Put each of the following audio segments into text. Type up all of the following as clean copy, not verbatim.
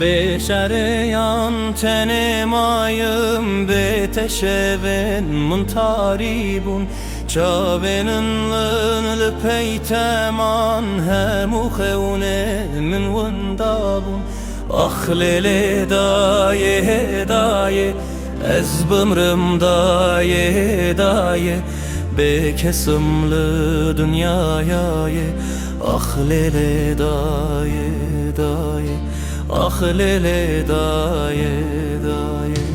بشریان تنمایم به تشون منتاريبون چاونن لپیتمان همو خونه من وندابون اخلل دایه دایه از بمرم دایه دایه به کسمل dünyaya اخلل دایه دایه اخلل دایه دایه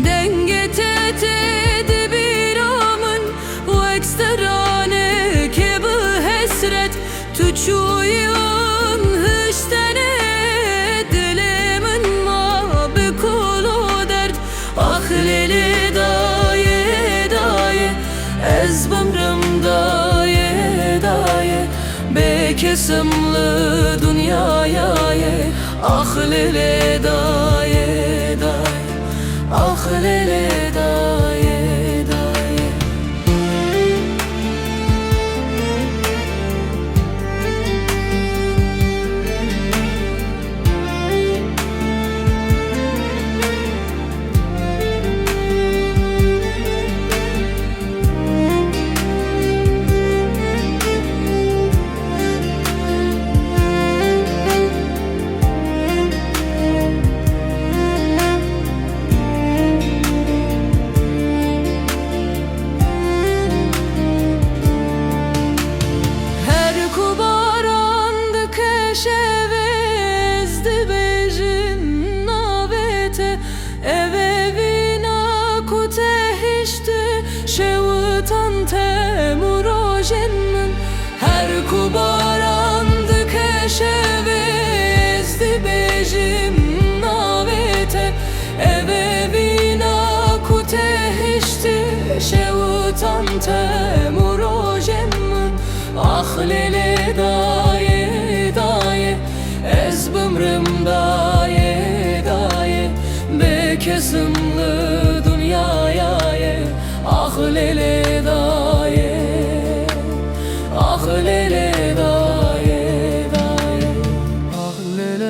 Denge tetedi bir amın و eksterane که به حسرت تو چویون هشتنه دلمن ما به کل و درد اخلل دایه دایه از بمرم دایه دایه به kesimli dünyaya اخلل دایه دایه اخلل دایه دایه Her kubarandı keşeve ezdi bejim navete eve vina kutehişti şevutan temurojemmin ahlele daye daye ez bımrım daye daye be kesimli dünyaya ahlele daye اخلل دایه دایه اخلل